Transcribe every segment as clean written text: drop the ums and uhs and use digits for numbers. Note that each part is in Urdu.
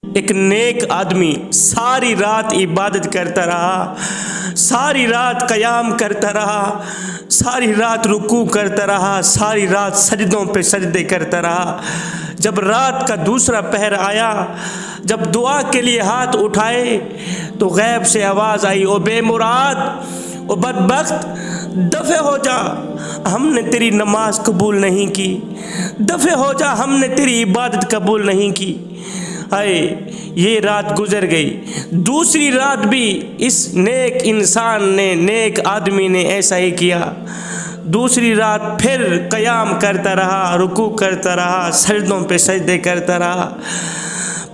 ایک نیک آدمی ساری رات عبادت کرتا رہا، ساری رات قیام کرتا رہا، ساری رات رکوع کرتا رہا، ساری رات سجدوں پہ سجدے کرتا رہا۔ جب رات کا دوسرا پہر آیا، جب دعا کے لیے ہاتھ اٹھائے تو غیب سے آواز آئی، او بے مراد، او بدبخت، دفع ہو جا، ہم نے تیری نماز قبول نہیں کی، دفع ہو جا، ہم نے تیری عبادت قبول نہیں کی۔ ہائے، یہ رات گزر گئی۔ دوسری رات بھی اس نیک انسان نے، نیک آدمی نے ایسا ہی کیا۔ دوسری رات پھر قیام کرتا رہا، رکوع کرتا رہا، سجدوں پہ سجدے کرتا رہا،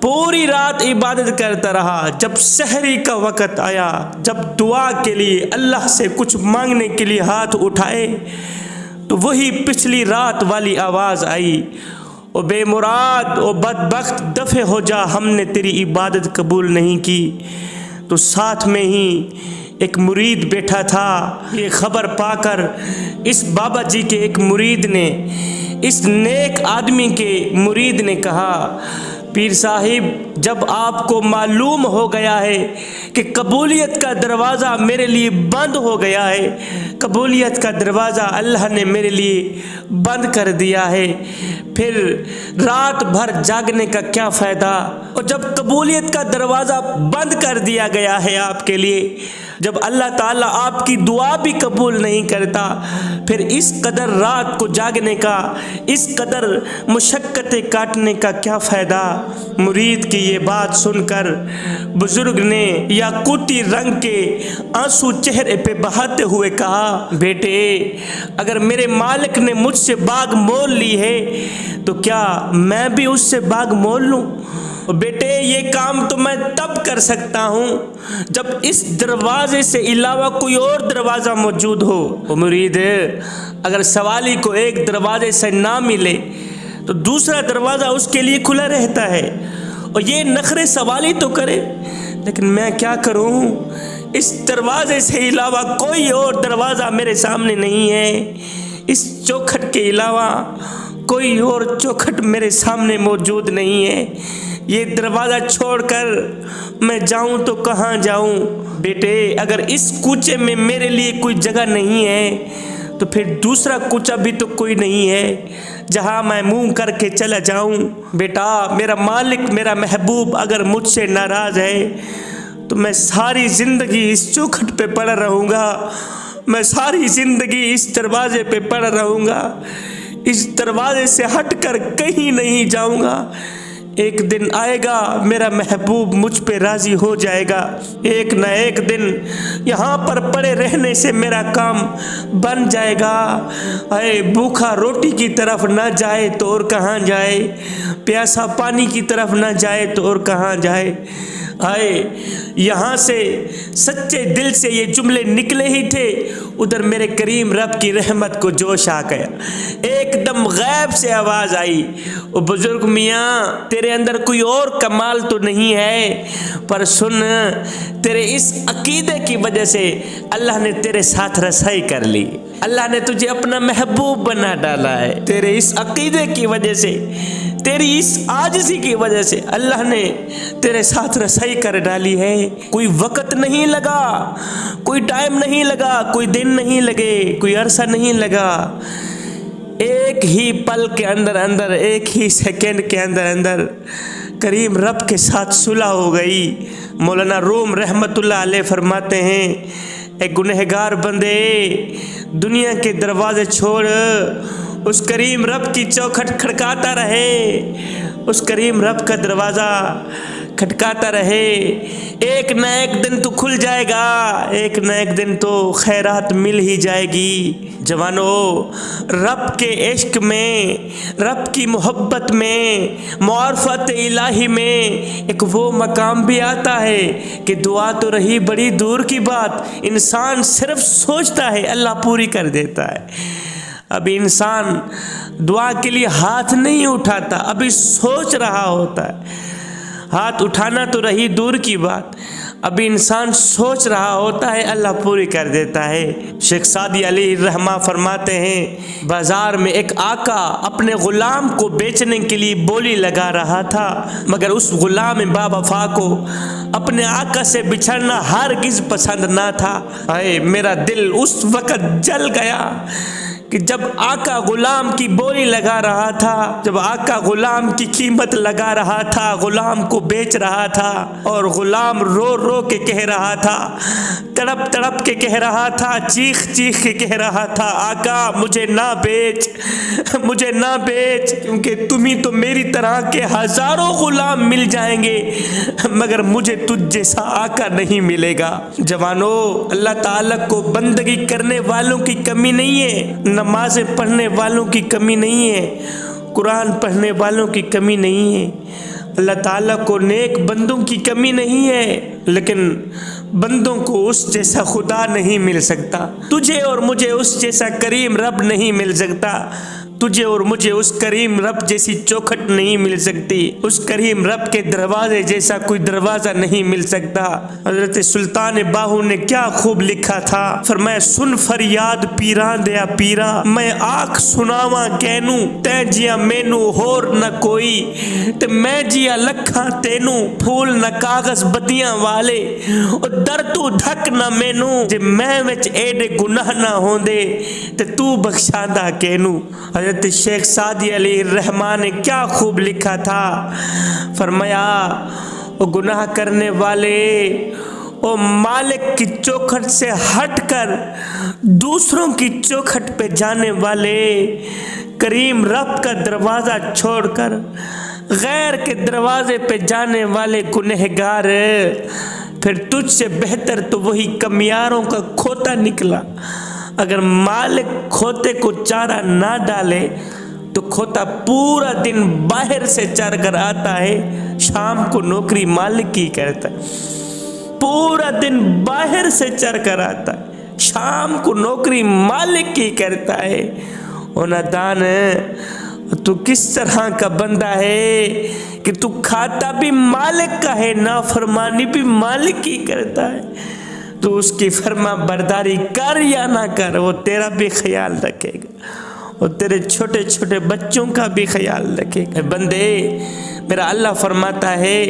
پوری رات عبادت کرتا رہا۔ جب سحری کا وقت آیا، جب دعا کے لیے اللہ سے کچھ مانگنے کے لیے ہاتھ اٹھائے تو وہی پچھلی رات والی آواز آئی، او بے مراد، او بدبخت، دفع ہو جا، ہم نے تیری عبادت قبول نہیں کی۔ تو ساتھ میں ہی ایک مرید بیٹھا تھا۔ یہ خبر پا کر اس بابا جی کے ایک مرید نے، اس نیک آدمی کے مرید نے کہا، پیر صاحب، جب آپ کو معلوم ہو گیا ہے کہ قبولیت کا دروازہ میرے لیے بند ہو گیا ہے، قبولیت کا دروازہ اللہ نے میرے لیے بند کر دیا ہے، پھر رات بھر جاگنے کا کیا فائدہ؟ اور جب قبولیت کا دروازہ بند کر دیا گیا ہے آپ کے لیے، جب اللہ تعالیٰ آپ کی دعا بھی قبول نہیں کرتا، پھر اس قدر رات کو جاگنے کا، اس قدر مشقتیں کاٹنے کا کیا فائدہ؟ مرید کی یہ بات سن کر بزرگ نے یاقوتی رنگ کے آنسو چہرے پہ بہاتے ہوئے کہا، بیٹے، اگر میرے مالک نے مجھ سے باغ مول لی ہے تو کیا میں بھی اس سے باغ مول لوں؟ بیٹے، یہ کام تو میں تب کر سکتا ہوں جب اس دروازے سے علاوہ کوئی اور دروازہ موجود ہو۔ مرید، اگر سوالی کو ایک دروازے سے نہ ملے تو دوسرا دروازہ اس کے لیے کھلا رہتا ہے، اور یہ نخرے سوالی تو کرے، لیکن میں کیا کروں؟ اس دروازے سے علاوہ کوئی اور دروازہ میرے سامنے نہیں ہے، اس چوکھٹ کے علاوہ کوئی اور چوکھٹ میرے سامنے موجود نہیں ہے، یہ دروازہ چھوڑ کر میں جاؤں تو کہاں جاؤں؟ بیٹے، اگر اس کوچے میں میرے لیے کوئی جگہ نہیں ہے تو پھر دوسرا کوچہ بھی تو کوئی نہیں ہے جہاں میں منہ کر کے چلا جاؤں۔ بیٹا، میرا مالک، میرا محبوب اگر مجھ سے ناراض ہے تو میں ساری زندگی اس چوکھٹ پہ پڑا رہوں گا، میں ساری زندگی اس دروازے پہ پڑا رہوں گا، اس دروازے سے ہٹ کر کہیں نہیں جاؤں گا۔ ایک دن آئے گا میرا محبوب مجھ پہ راضی ہو جائے گا، ایک نہ ایک دن یہاں پر پڑے رہنے سے میرا کام بن جائے گا۔ اے بھوکا روٹی کی طرف نہ جائے تو اور کہاں جائے، پیاسا پانی کی طرف نہ جائے تو اور کہاں جائے۔ آئے، یہاں سے سچے دل سے یہ جملے نکلے ہی تھے، ادھر میرے کریم رب کی رحمت کو جوش آ گیا۔ ایک دم غیب سے آواز آئی، او بزرگ میاں، تیرے اندر کوئی اور کمال تو نہیں ہے، پر سن، تیرے اس عقیدے کی وجہ سے اللہ نے تیرے ساتھ رسائی کر لی، اللہ نے تجھے اپنا محبوب بنا ڈالا ہے۔ تیرے اس عقیدے کی وجہ سے، تیری اس عاجزی کی وجہ سے اللہ نے تیرے ساتھ رسائی کر ڈالی ہے۔ کوئی وقت نہیں لگا، کوئی ٹائم نہیں لگا، کوئی دن نہیں لگے، کوئی عرصہ نہیں لگا، ایک ہی پل کے اندر اندر، ایک ہی سیکنڈ کے اندر اندر کریم رب کے ساتھ صلح ہو گئی۔ مولانا روم رحمت اللہ علیہ فرماتے ہیں، اے گنہگار بندے، دنیا کے دروازے چھوڑ، اس کریم رب کی چوکھٹ کھڑکاتا رہے، اس کریم رب کا دروازہ کھٹکاتا رہے، ایک نہ ایک دن تو کھل جائے گا، ایک نہ ایک دن تو خیرات مل ہی جائے گی۔ جوانو، رب کے عشق میں، رب کی محبت میں، معرفت الہی میں ایک وہ مقام بھی آتا ہے کہ دعا تو رہی بڑی دور کی بات، انسان صرف سوچتا ہے اللہ پوری کر دیتا ہے۔ ابھی انسان دعا کے لیے ہاتھ نہیں اٹھاتا، ابھی سوچ رہا ہوتا ہے، ہاتھ اٹھانا تو رہی دور کی بات، ابھی انسان سوچ رہا ہوتا ہے اللہ پوری کر دیتا ہے۔ شیخ سعدی علیہ الرحمہ فرماتے ہیں بازار میں ایک آقا اپنے غلام کو بیچنے کے لیے بولی لگا رہا تھا، مگر اس غلام با وفا کو اپنے آقا سے بچھڑنا ہرگز پسند نہ تھا۔ اے میرا دل اس وقت جل گیا کہ جب آقا غلام کی بولی لگا رہا تھا، جب آقا غلام کی قیمت لگا رہا تھا، غلام کو بیچ رہا تھا، اور غلام رو رو کے کہہ رہا تھا، تڑپ تڑپ کے کہہ رہا تھا، چیخ چیخ کے کہہ رہا تھا، آقا مجھے نہ بیچ، مجھے نہ بیچ، کیونکہ تمہیں تو میری طرح کے ہزاروں غلام مل جائیں گے مگر مجھے تجھ جیسا آقا نہیں ملے گا۔ جوانو، اللہ تعالیٰ کو بندگی کرنے والوں کی کمی نہیں ہے، نمازیں پڑھنے والوں کی کمی نہیں ہے، قرآن پڑھنے والوں کی کمی نہیں ہے، اللہ تعالیٰ کو نیک بندوں کی کمی نہیں ہے، لیکن بندوں کو اس جیسا خدا نہیں مل سکتا۔ تجھے اور مجھے اس جیسا کریم رب نہیں مل سکتا، تجھے اور مجھے اس کریم رب جیسی چوکھٹ نہیں مل سکتی، اس کریم رب کے دروازے جیسا کوئی دروازہ نہیں مل سکتا۔ حضرت سلطان باہو نے کیا خوب لکھا تھا، فرمایا سن فریاد پیران دیا پیرا، میں آنکھ سناواں کینو، تے جیا مینو ہور نہ کوئی، تے میں جیا لکھاں تینو، پھول نہ کاغذ بدیاں والے، اور در تو دھک نہ مینو، جے میں وچ ایڈے گناہ نہ ہوندے تے تو بخشاندہ کینو۔ حضرت شیخ سعدی علیہ الرحمہ نے کیا خوب لکھا تھا، فرمایا وہ گناہ کرنے والے، وہ مالک کی چوکھٹ سے ہٹ کر دوسروں کی چوکھٹ پہ جانے والے، کریم رب کا دروازہ چھوڑ کر غیر کے دروازے پہ جانے والے گنہگار، پھر تجھ سے بہتر تو وہی کمیاروں کا کھوتا نکلا۔ اگر مالک کھوتے کو چارہ نہ ڈالے تو کھوتا پورا دن باہر سے چر کر آتا ہے، شام کو نوکری مالک کی کرتا ہے، پورا دن باہر سے چر کر آتا ہے، شام کو نوکری مالک کی کرتا ہے۔ او نادان، تو کس طرح کا بندہ ہے کہ تو کھاتا بھی مالک کا ہے، نافرمانی بھی مالک کی کرتا ہے، تو اس کی فرما برداری کر یا نہ کر، وہ تیرا بھی خیال رکھے گا، وہ تیرے چھوٹے چھوٹے بچوں کا بھی خیال رکھے گا۔ بندے، میرا اللہ فرماتا ہے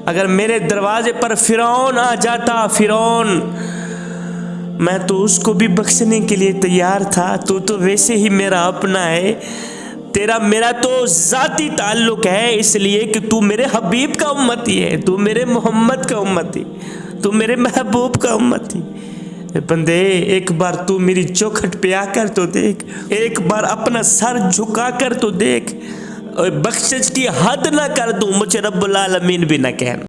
اگر میرے دروازے پر فرعون آ جاتا، فرعون، میں تو اس کو بھی بخشنے کے لیے تیار تھا، تو ویسے ہی میرا اپنا ہے، تیرا میرا تو ذاتی تعلق ہے، اس لیے کہ تو میرے حبیب کا امتی ہے، تو میرے محمد کا امتی، تو میرے محبوب کا امتی۔ بندے، ایک بار تو میری چوکھٹ پہ آ کر تو دیکھ، ایک بار اپنا سر جھکا کر تو دیکھ، بخشش کی حد نہ کر دوں، مجھے رب العالمین بھی نہ کہنا۔